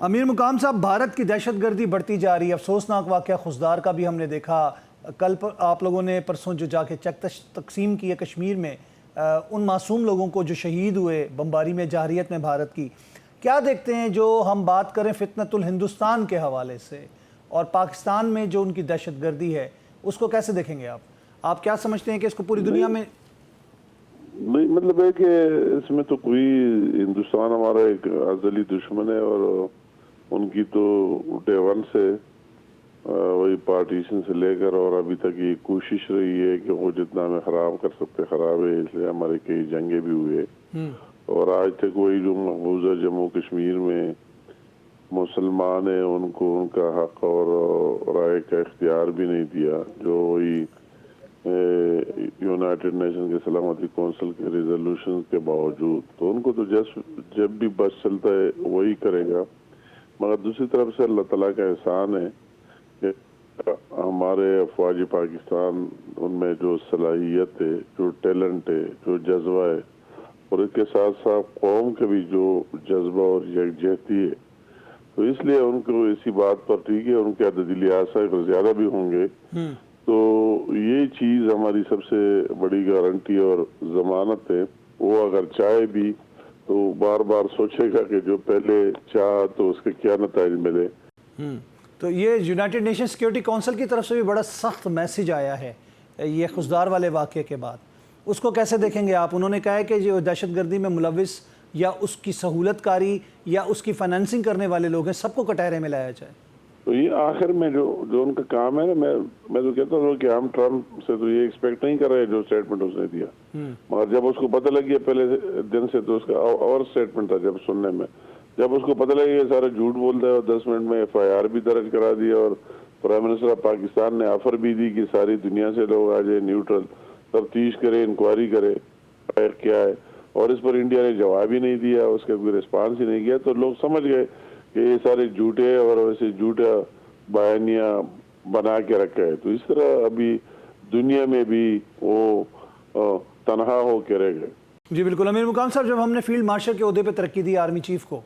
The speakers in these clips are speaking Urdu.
امیر مقام صاحب، بھارت کی دہشت گردی بڑھتی جا رہی ہے۔ افسوسناک واقعہ خضدار کا بھی ہم نے دیکھا کل آپ لوگوں نے پرسوں جو جا کے چیک تقسیم کی ہے کشمیر میں، ان معصوم لوگوں کو جو شہید ہوئے بمباری میں، جارحیت میں بھارت کی، کیا دیکھتے ہیں جو ہم بات کریں فتنۃ الہندوستان کے حوالے سے اور پاکستان میں جو ان کی دہشت گردی ہے، اس کو کیسے دیکھیں گے آپ کیا سمجھتے ہیں کہ اس کو پوری دنیا میں؟ نہیں، مطلب ہے کہ اس میں تو کوئی ہندوستان ہمارا ایک ازلی دشمن ہے، اور ان کی تو ڈے ون سے وہی پارٹیشن سے لے کر اور ابھی تک یہ کوشش رہی ہے کہ وہ جتنا ہمیں خراب کر سکتے خراب ہے، اس لیے ہمارے کئی جنگیں بھی ہوئے، اور آج تک وہی جو مقبوضہ جموں کشمیر میں مسلمان ہیں ان کو ان کا حق اور رائے کا اختیار بھی نہیں دیا، جو وہی یونائٹڈ نیشن کے سلامتی کونسل کے ریزولوشن کے باوجود، تو ان کو تو جب بھی بس چلتا ہے وہی کرے گا۔ مگر دوسری طرف سے اللہ تعالیٰ کا احسان ہے کہ ہمارے افواج پاکستان ان میں جو صلاحیت ہے، جو ٹیلنٹ ہے، جو جذبہ ہے، اور اس کے ساتھ ساتھ قوم کا بھی جو جذبہ اور یکجہتی ہے، تو اس لیے ان کو اسی بات پر ٹھیک ہے، ان کے عددی لحاظ سے اگر زیادہ بھی ہوں گے تو یہ چیز ہماری سب سے بڑی گارنٹی اور ضمانت ہے۔ وہ اگر چاہے بھی تو بار بار سوچے گا کہ جو پہلے چاہا تو اس کے کیا نتائج ملے۔ تو یہ یونائٹڈ نیشن سیکیورٹی کونسل کی طرف سے بھی بڑا سخت میسیج آیا ہے یہ خضدار والے واقعے کے بعد، اس کو کیسے دیکھیں گے آپ؟ انہوں نے کہا ہے کہ جو دہشت گردی میں ملوث یا اس کی سہولت کاری یا اس کی فائنانسنگ کرنے والے لوگ ہیں، سب کو کٹہرے میں لایا جائے۔ تو یہ آخر میں جو ان کا کام ہے نا، میں تو کہتا ہوں کہ ہم ٹرمپ سے تو یہ ایکسپیکٹ نہیں کر رہے جو اسٹیٹمنٹ اس نے دیا، مگر جب اس کو پتہ لگ گیا پہلے دن سے، تو اس کا اور اسٹیٹمنٹ تھا جب سننے میں، جب اس کو پتہ لگ گیا سارا جھوٹ بولتا ہے، اور 10 منٹ میں FIR بھی درج کرا دیا، اور پرائم منسٹر آف پاکستان نے آفر بھی دی کہ ساری دنیا سے لوگ آ جائے، نیوٹرل تفتیش کرے، انکوائری کرے کیا ہے، اور اس پر انڈیا نے جواب ہی نہیں دیا، اس کا کوئی ریسپانس ہی نہیں کیا، تو لوگ سمجھ گئے کہ یہ سارے جھوٹے اور ویسے جھوٹا بیانیہ بنا کے رکھا ہے۔ تو اس طرح ابھی دنیا میں بھی وہ تنہا ہو کے رہ گئے۔ جی بالکل امیر مقام صاحب، جب ہم نے فیلڈ مارشل کے عہدے پہ ترقی دی آرمی چیف کو،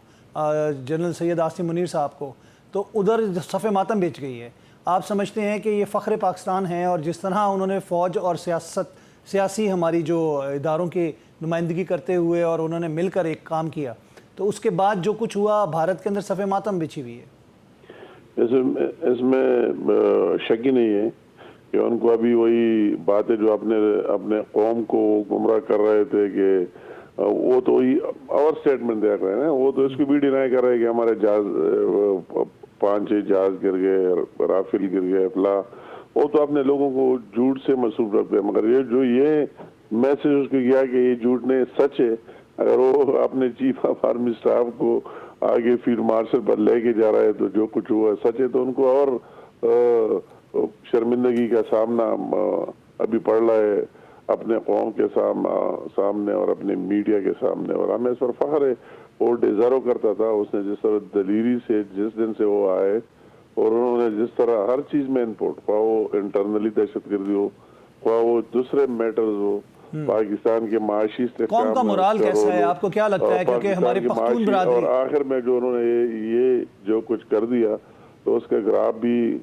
جنرل سید عاصم منیر صاحب کو، تو ادھر صف ماتم بیچ گئی ہے۔ آپ سمجھتے ہیں کہ یہ فخر پاکستان ہیں، اور جس طرح انہوں نے فوج اور سیاسی ہماری جو اداروں کی نمائندگی کرتے ہوئے اور انہوں نے مل کر ایک کام کیا، تو اس کے بعد جو کچھ ہوا بھارت کے اندر صف ماتم بچھی ہوئی ہے؟ اس میں شک ہی نہیں ہے کہ ان کو ابھی وہی باتیں جو اپنے قوم کو گمراہ کر رہے تھے کہ وہ تو وہی اور اسٹیٹمنٹ دے رہے ہیں، وہ تو اس کو بھی ڈینائی کر رہے ہیں کہ ہمارے جہاز 5-6 جہاز گر گئے، رافیل گر گئے، فلاں، وہ تو اپنے لوگوں کو جھوٹ سے مصروف رکھتے ہیں۔ مگر یہ میسج اس کو کیا کہ یہ جھوٹ نہیں سچ ہے، اگر وہ اپنے چیف آف آرمی اسٹاف کو آگے فیلڈ مارشل پر لے کے جا رہا ہے تو جو کچھ ہوا سچ ہے، تو ان کو اور شرمندگی کا سامنا ابھی پڑ رہا ہے اپنے قوم کے سامنے اور اپنے میڈیا کے سامنے، اور ہمیں اس پر فخر ہے۔ وہ ڈیزرو کرتا تھا، اس نے جس طرح دلیری سے جس دن سے وہ آئے، اور انہوں نے جس طرح ہر چیز میں انپوٹ، خواہ وہ انٹرنلی دہشت گردی ہو، خواہ وہ دوسرے میٹرز ہو، پاکستان کے معاشی استحکام، قوم کا مورال کیسا ہے؟ آپ کو کیا لگتا ہے؟ کیونکہ ہماری پختون برادری، اور آخر میں جو انہوں نے یہ جو کچھ کر دیا، تو اس کا گراف بھی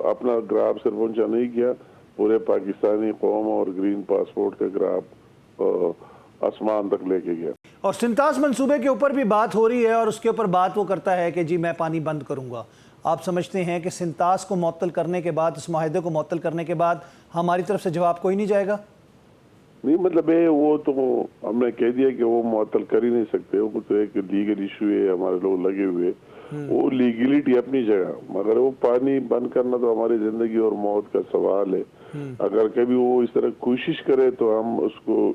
اپنا گراف صرف اونچا نہیں کیا، پورے پاکستانی قوم اور گرین پاسپورٹ کا گراف آسمان تک لے کے گیا۔ اور سنتاس منصوبے کے اوپر بھی بات ہو رہی ہے، اور اس کے اوپر بات وہ کرتا ہے کہ جی میں پانی بند کروں گا۔ آپ سمجھتے ہیں کہ سنتاس کو معطل کرنے کے بعد، اس معاہدے کو معطل کرنے کے بعد ہماری طرف سے جواب کوئی نہیں جائے گا؟ نہیں، مطلب وہ تو ہم نے کہہ دیا کہ وہ معطل کر ہی نہیں سکتے، وہ تو ایک لیگل ایشو ہے، ہمارے لوگ لگے ہوئے، وہ لیگلٹی اپنی جگہ، مگر وہ پانی بند کرنا تو ہماری زندگی اور موت کا سوال ہے۔ اگر کبھی وہ اس طرح کوشش کرے تو ہم اس کو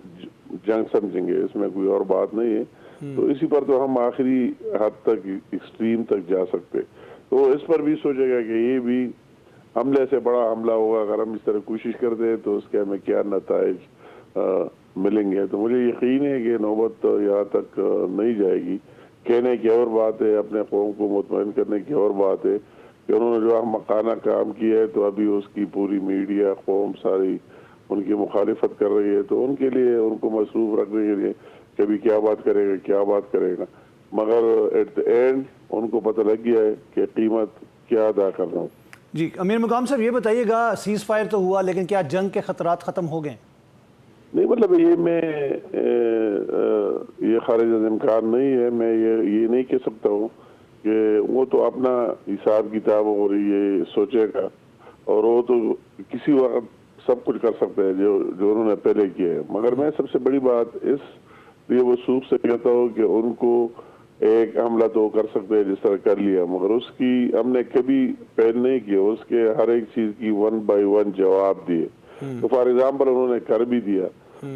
جنگ سمجھیں گے، اس میں کوئی اور بات نہیں ہے۔ تو اسی پر تو ہم آخری حد تک ایکسٹریم تک جا سکتے، تو اس پر بھی سوچے گا کہ یہ بھی حملے سے بڑا حملہ ہوگا اگر ہم اس طرح کوشش کرتے ہیں، تو اس کے ہمیں کیا نتائج ملیں گے۔ تو مجھے یقین ہے کہ نوبت یہاں تک نہیں جائے گی۔ کہنے کی اور بات ہے، اپنے قوم کو مطمئن کرنے کی اور بات ہے کہ انہوں نے جو احمقانہ کام کیا ہے، تو ابھی اس کی پوری میڈیا، قوم ساری ان کی مخالفت کر رہی ہے، تو ان کے لیے ان کو مصروف رکھنے کے لیے کبھی کیا بات کرے گا، کیا بات کرے گا، مگر ایٹ دی اینڈ ان کو پتہ لگ گیا ہے کہ قیمت کیا ادا کر رہا ہوں۔ جی امیر مقام صاحب یہ بتائیے گا، سیز فائر تو ہوا لیکن کیا جنگ کے خطرات ختم ہو گئے؟ نہیں مطلب یہ خارج از امکان نہیں ہے، میں یہ نہیں کہہ سکتا ہوں کہ وہ تو اپنا حساب کتاب اور یہ سوچے گا، اور وہ تو کسی وقت سب کچھ کر سکتے ہیں جو انہوں نے پہلے کیا ہے، مگر میں سب سے بڑی بات اس لیے وثوق سے کہتا ہوں کہ ان کو ایک حملہ تو کر سکتے ہیں جس طرح کر لیا، مگر اس کی ہم نے کبھی پہل نہیں کیا، اس کے ہر ایک چیز کی 1 by 1 جواب دیے۔ تو فار ایگزامپل انہوں نے کر بھی دیا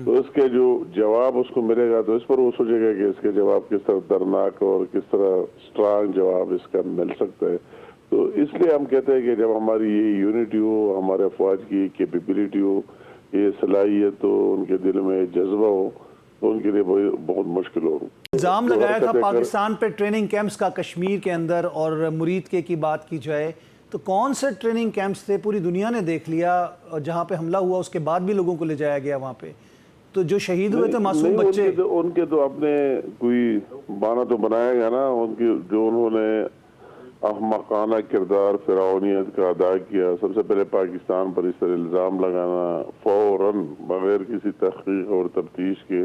تو اس کے جو جواب اس کو ملے گا تو اس پر وہ سوچے گا کہ اس کے جواب کس طرح دردناک اور کس طرح اسٹرانگ جواب اس کا مل سکتا ہے۔ تو اس لیے ہم کہتے ہیں کہ جب ہماری یہ یونٹی ہو، ہمارے افواج کی کیپیبلٹی ہو، یہ صلاحیت ہو، ان کے دل میں جذبہ ہو، تو ان کے لیے بہت مشکل ہو۔ الزام لگایا تھا پاکستان پہ ٹریننگ کیمپس کا کشمیر کے اندر، اور مرید کے کی بات کی جائے تو کون سے ٹریننگ کیمپس تھے؟ پوری دنیا نے دیکھ لیا، جہاں پہ حملہ ہوا اس کے بعد بھی لوگوں کو لے جایا گیا وہاں پہ، تو جو شہید ہوئے تھے معصوم بچے۔ ان کے تو اپنے کوئی بانا تو بنایا گیا نا، ان کی جو انہوں نے احمقانہ کردار فرعونیت کا ادا کیا، سب سے پہلے پاکستان پر اس طرح الزام لگانا فوراً بغیر کسی تحقیق اور تفتیش کے،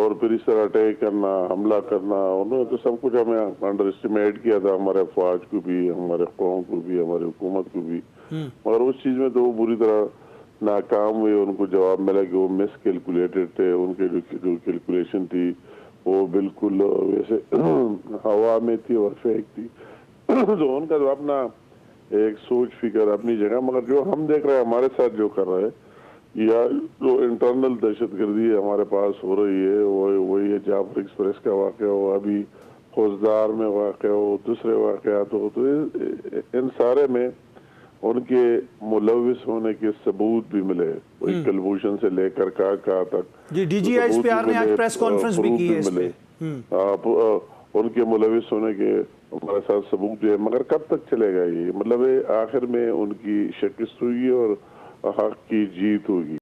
اور پھر اس طرح اٹیک کرنا، حملہ کرنا، انہوں نے تو سب کچھ ہمیں انڈر اسٹیمیٹ کیا تھا، ہمارے افواج کو بھی، ہمارے قوم کو بھی، ہماری حکومت کو بھی، مگر اس چیز میں تو وہ بری طرح ناکام ہوئے۔ ان کو جواب ملا کہ وہ مس کیلکولیٹڈ تھے، ان کے جو کیلکولیشن تھی وہ بالکل ویسے ہوا میں تھی اور فیک تھی۔ تو ان کا جو اپنا ایک سوچ فکر اپنی جگہ، مگر جو ہم دیکھ رہے ہیں ہمارے ساتھ جو کر رہے ہیں، یا جو انٹرنل دہشت گردی ہمارے پاس ہو رہی ہے، وہی ہے جعفر ایکسپریس کا واقعہ ہو، ابھی خوزدار میں واقع ہو، دوسرے واقعات ہو، تو ان سارے میں ان کے ملوث ہونے کے ثبوت بھی ملے، کوئی کلبھوشن سے لے کر کہاں تک جی D G S P R نے آج پریس کانفرنس بھی کی ہے اس پہ۔ ان کے ملوث ہونے کے ہمارے ساتھ ثبوت جو ہے، مگر کب تک چلے گا یہ؟ مطلب آخر میں ان کی شکست ہوگی اور حق کی جیت ہوگی۔